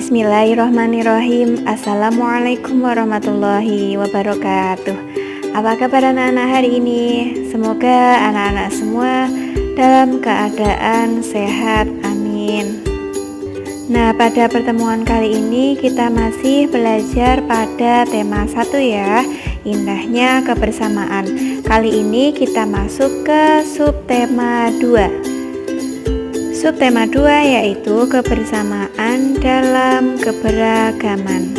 Bismillahirrahmanirrahim. Assalamualaikum warahmatullahi wabarakatuh. Apa kabar anak-anak hari ini? Semoga anak-anak semua dalam keadaan sehat, amin. Nah, pada pertemuan kali ini kita masih belajar pada tema 1 ya, indahnya kebersamaan. Kali ini kita masuk ke subtema 2. Subtema 2 yaitu kebersamaan dalam keberagaman.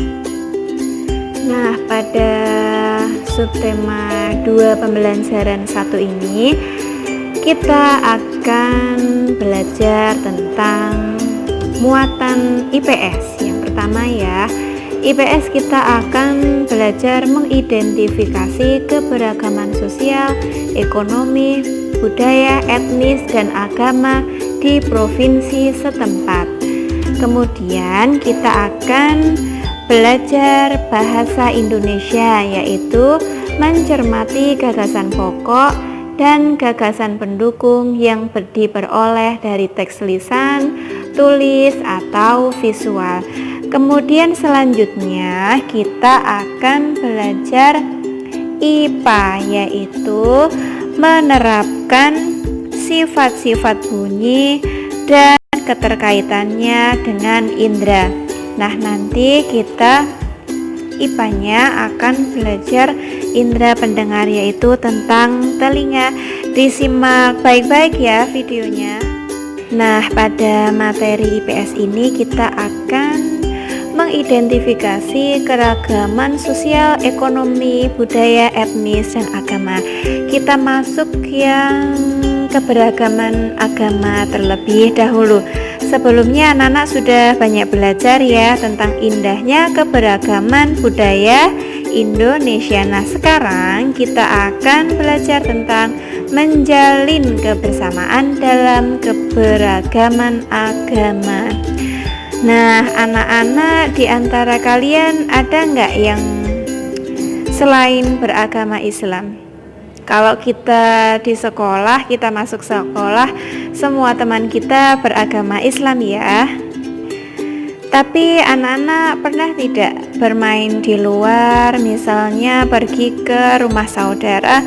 Nah, pada subtema 2 pembelajaran 1 ini kita akan belajar tentang muatan IPS. Yang pertama ya, IPS kita akan belajar mengidentifikasi keberagaman sosial, ekonomi, budaya, etnis, dan agama di provinsi setempat. Kemudian kita akan belajar bahasa Indonesia, yaitu mencermati gagasan pokok dan gagasan pendukung yang diperoleh dari teks lisan, tulis, atau visual. Kemudian selanjutnya kita akan belajar IPA, yaitu menerapkan sifat-sifat bunyi dan keterkaitannya dengan indera. Nah, nanti kita IPA-nya akan belajar indera pendengar, yaitu tentang telinga. Disimak baik-baik ya videonya. Nah, pada materi IPS ini kita akan mengidentifikasi keragaman sosial, ekonomi, budaya, etnis, dan agama. Kita masuk yang keberagaman agama terlebih dahulu. Sebelumnya anak-anak sudah banyak belajar ya tentang indahnya keberagaman budaya Indonesia. Nah, sekarang kita akan belajar tentang menjalin kebersamaan dalam keberagaman agama. Nah, anak-anak di antara kalian ada nggak yang selain beragama Islam? Kalau kita di sekolah, kita masuk sekolah, semua teman kita beragama Islam ya. Tapi anak-anak pernah tidak bermain di luar, misalnya pergi ke rumah saudara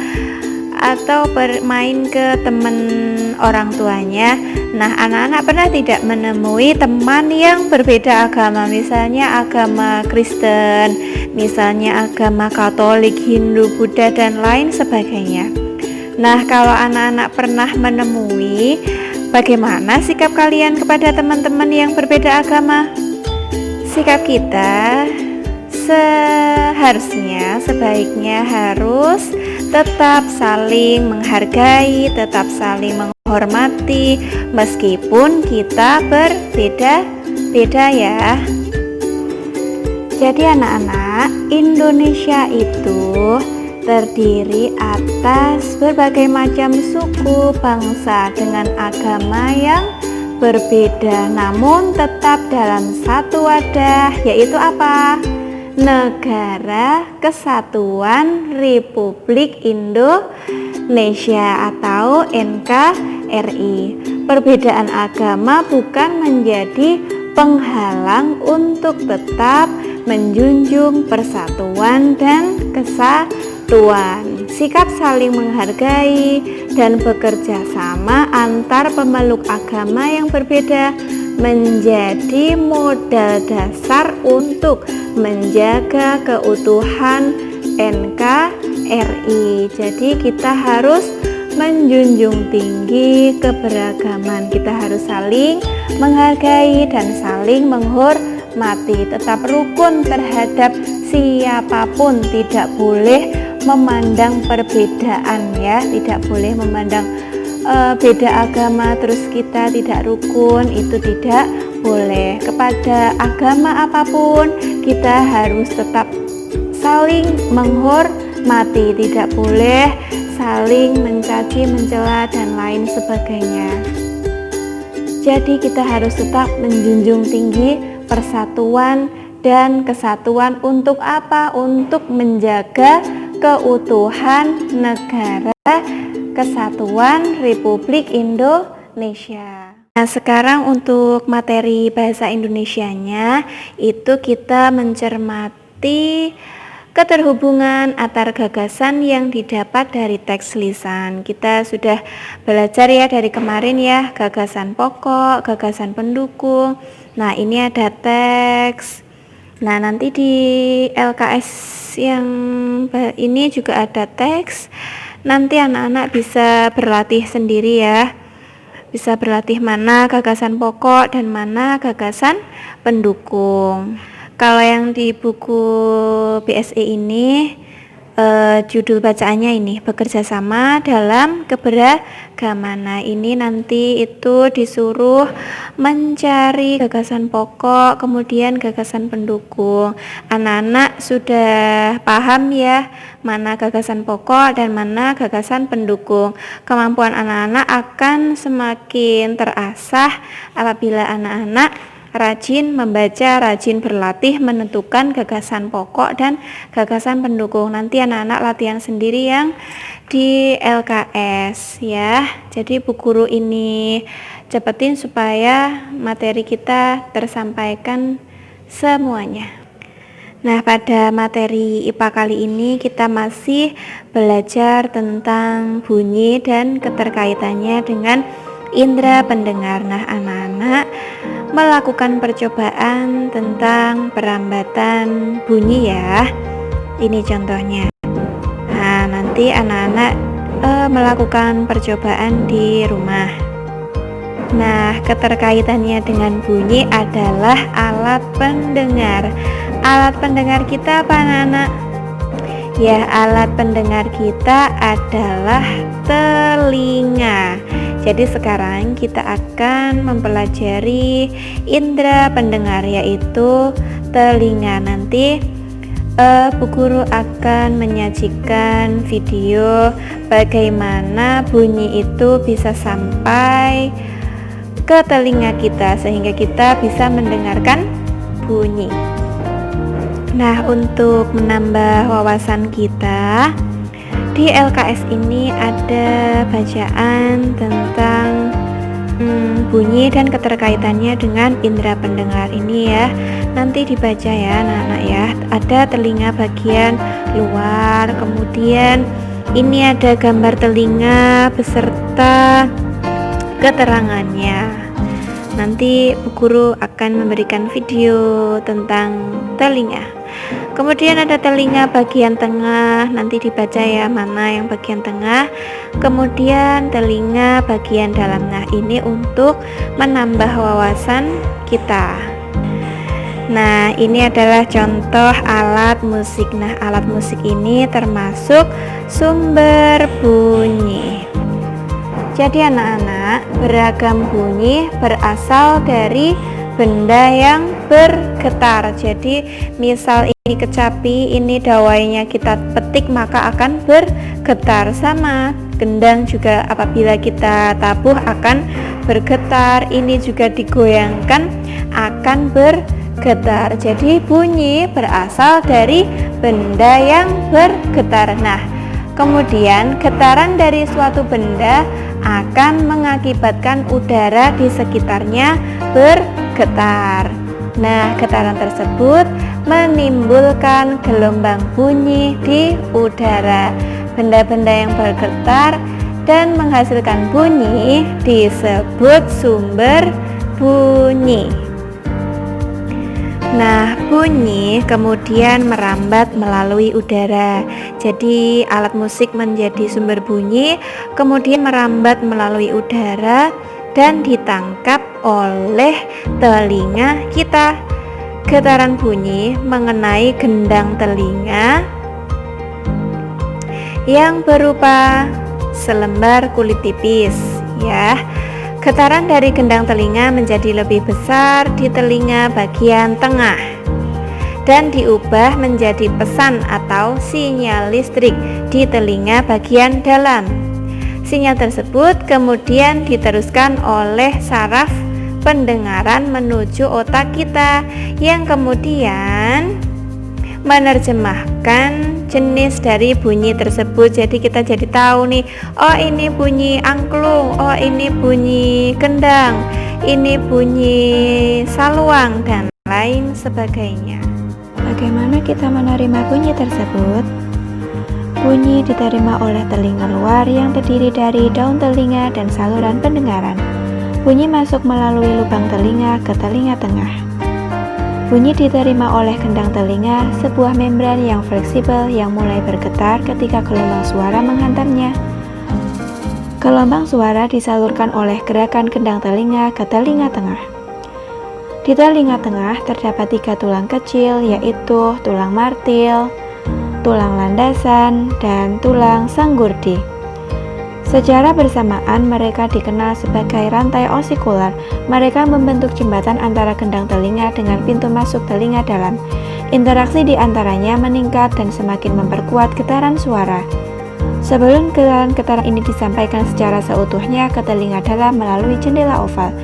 atau bermain ke teman orang tuanya. Nah, anak-anak pernah tidak menemui teman yang berbeda agama, misalnya agama Kristen, misalnya agama Katolik, Hindu, Buddha, dan lain sebagainya. Nah, kalau anak-anak pernah menemui, bagaimana sikap kalian kepada teman-teman yang berbeda agama? Sikap kita sebaiknya harus tetap saling menghargai, tetap saling menghormati, meskipun kita berbeda-beda ya. Jadi anak-anak, Indonesia itu terdiri atas berbagai macam suku, bangsa dengan agama yang berbeda, namun tetap dalam satu wadah, yaitu apa? Negara Kesatuan Republik Indonesia atau NKRI. Perbedaan agama bukan menjadi penghalang untuk tetap menjunjung persatuan dan kesatuan. Sikap saling menghargai dan bekerja sama antar pemeluk agama yang berbeda menjadi modal dasar untuk menjaga keutuhan NKRI. Jadi kita harus menjunjung tinggi keberagaman. Kita harus saling menghargai dan saling menghormati, tetap rukun terhadap siapapun, tidak boleh memandang perbedaan ya, tidak boleh memandang beda agama terus kita tidak rukun, itu tidak boleh. Kepada agama apapun kita harus tetap saling menghormati, tidak boleh saling mencaci, mencela, dan lain sebagainya. Jadi kita harus tetap menjunjung tinggi persatuan dan kesatuan. Untuk apa? Untuk menjaga keutuhan negara Kesatuan Republik Indonesia. Nah, sekarang untuk materi bahasa Indonesianya itu kita mencermati keterhubungan antar gagasan yang didapat dari teks lisan. Kita sudah belajar ya dari kemarin ya, gagasan pokok, gagasan pendukung. Nah, ini ada teks. Nah, nanti di LKS yang ini juga ada teks. Nanti anak-anak bisa berlatih sendiri ya. Bisa berlatih mana gagasan pokok dan mana gagasan pendukung. Kalau yang di buku BSE ini judul bacaannya ini bekerja sama dalam keberagaman. Nah, ini nanti itu disuruh mencari gagasan pokok kemudian gagasan pendukung. Anak-anak sudah paham ya mana gagasan pokok dan mana gagasan pendukung. Kemampuan anak-anak akan semakin terasah apabila anak-anak rajin membaca, rajin berlatih menentukan gagasan pokok dan gagasan pendukung. Nanti anak-anak latihan sendiri yang di LKS ya. Jadi Bu Guru ini cepetin supaya materi kita tersampaikan semuanya. Nah, pada materi IPA kali ini kita masih belajar tentang bunyi dan keterkaitannya dengan indera pendengar. Nah, anak-anak melakukan percobaan tentang perambatan bunyi ya. Ini contohnya. Nah, nanti anak-anak melakukan percobaan di rumah. Nah, keterkaitannya dengan bunyi adalah alat pendengar. Alat pendengar kita apa anak-anak? Ya, alat pendengar kita adalah telinga. Jadi sekarang kita akan mempelajari indera pendengar yaitu telinga. Nanti Bu Guru akan menyajikan video bagaimana bunyi itu bisa sampai ke telinga kita sehingga kita bisa mendengarkan bunyi. Nah, untuk menambah wawasan kita, di LKS ini ada bacaan tentang bunyi dan keterkaitannya dengan indera pendengar ini ya. Nanti dibaca ya anak-anak ya. Ada telinga bagian luar, kemudian ini ada gambar telinga beserta keterangannya. Nanti Bu Guru akan memberikan video tentang telinga. Kemudian ada telinga bagian tengah, nanti dibaca ya mana yang bagian tengah. Kemudian telinga bagian dalam. Nah, ini untuk menambah wawasan kita. Nah, ini adalah contoh alat musik. Nah, alat musik ini termasuk sumber bunyi. Jadi anak-anak, beragam bunyi berasal dari benda yang bergetar. Jadi misal ini kecapi, ini dawainya kita petik maka akan bergetar. Sama gendang juga apabila kita tabuh akan bergetar. Ini juga digoyangkan akan bergetar. Jadi bunyi berasal dari benda yang bergetar. Nah, kemudian getaran dari suatu benda akan mengakibatkan udara di sekitarnya bergetar. Nah, getaran tersebut menimbulkan gelombang bunyi di udara. Benda-benda yang bergetar dan menghasilkan bunyi disebut sumber bunyi. Nah, bunyi kemudian merambat melalui udara. Jadi alat musik menjadi sumber bunyi, kemudian merambat melalui udara dan ditangkap oleh telinga kita. Getaran bunyi mengenai gendang telinga yang berupa selembar kulit tipis ya. Getaran dari gendang telinga menjadi lebih besar di telinga bagian tengah dan diubah menjadi pesan atau sinyal listrik di telinga bagian dalam. Sinyal tersebut kemudian diteruskan oleh saraf pendengaran menuju otak kita yang kemudian menerjemahkan jenis dari bunyi tersebut. Jadi kita jadi tahu nih, oh ini bunyi angklung, oh ini bunyi kendang, ini bunyi saluang, dan lain sebagainya. Bagaimana kita menerima bunyi tersebut? Bunyi diterima oleh telinga luar yang terdiri dari daun telinga dan saluran pendengaran. Bunyi masuk melalui lubang telinga ke telinga tengah. Bunyi diterima oleh kendang telinga, sebuah membran yang fleksibel yang mulai bergetar ketika gelombang suara menghantamnya. Gelombang suara disalurkan oleh gerakan kendang telinga ke telinga tengah. Di telinga tengah terdapat 3 tulang kecil, yaitu tulang martil, tulang landasan, dan tulang sanggurdi. Secara bersamaan mereka dikenal sebagai rantai osikular. Mereka membentuk jembatan antara kendang telinga dengan pintu masuk telinga dalam. Interaksi di antaranya meningkat dan semakin memperkuat getaran suara. Sebelum getaran ini disampaikan secara seutuhnya ke telinga dalam melalui jendela oval.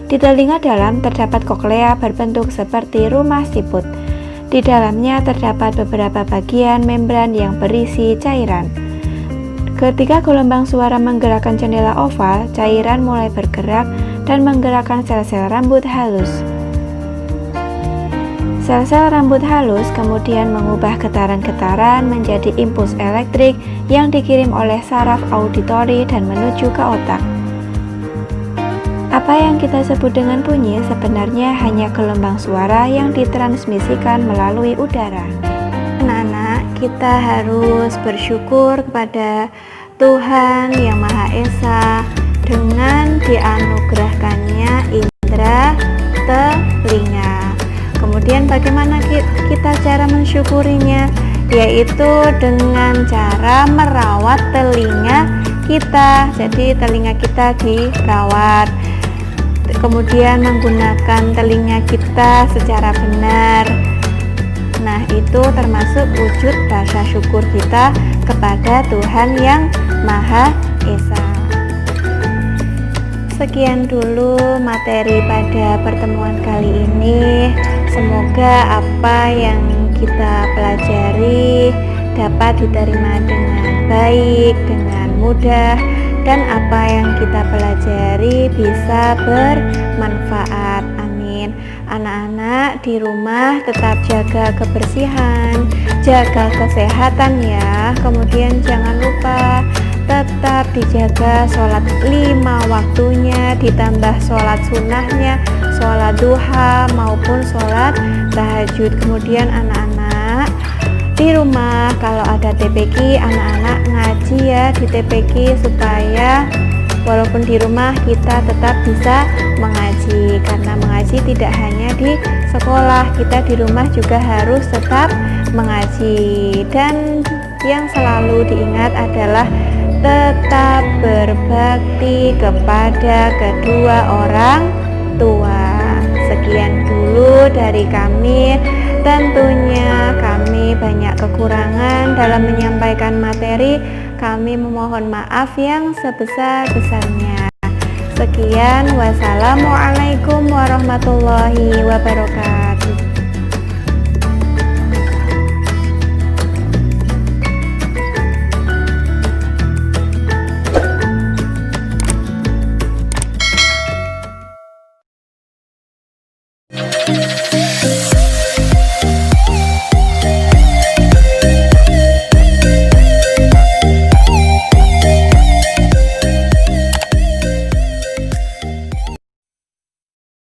Di telinga dalam terdapat koklea berbentuk seperti rumah siput. Di dalamnya terdapat beberapa bagian membran yang berisi cairan. Ketika gelombang suara menggerakkan jendela oval, cairan mulai bergerak dan menggerakkan sel-sel rambut halus. Sel-sel rambut halus kemudian mengubah getaran-getaran menjadi impuls elektrik yang dikirim oleh saraf auditori dan menuju ke otak. Apa yang kita sebut dengan bunyi sebenarnya hanya gelombang suara yang ditransmisikan melalui udara. Anak-anak, kita harus bersyukur kepada Tuhan Yang Maha Esa dengan dianugerahkannya indera telinga. Kemudian bagaimana kita cara mensyukurinya? Yaitu dengan cara merawat telinga kita. Jadi telinga kita dirawat. Kemudian menggunakan telinga kita secara benar. Nah, itu termasuk wujud rasa syukur kita kepada Tuhan Yang Maha Esa. Sekian dulu materi pada pertemuan kali ini. Semoga apa yang kita pelajari dapat diterima dengan baik, dengan mudah, dan apa yang kita pelajari bisa bermanfaat. Amin. Anak-anak di rumah tetap jaga kebersihan, jaga kesehatan ya. Kemudian jangan lupa tetap dijaga sholat 5 waktunya, ditambah sholat sunnahnya, sholat duha maupun sholat tahajud. Kemudian anak-anak di rumah kalau ada TPQ, anak-anak ngaji ya di TPQ supaya walaupun di rumah kita tetap bisa mengaji, karena mengaji tidak hanya di sekolah, kita di rumah juga harus tetap mengaji. Dan yang selalu diingat adalah tetap berbakti kepada kedua orang tua. Sekian dulu dari kami. Tentunya kami banyak kekurangan dalam menyampaikan materi. Kami memohon maaf yang sebesar-besarnya. Sekian, wassalamualaikum warahmatullahi wabarakatuh.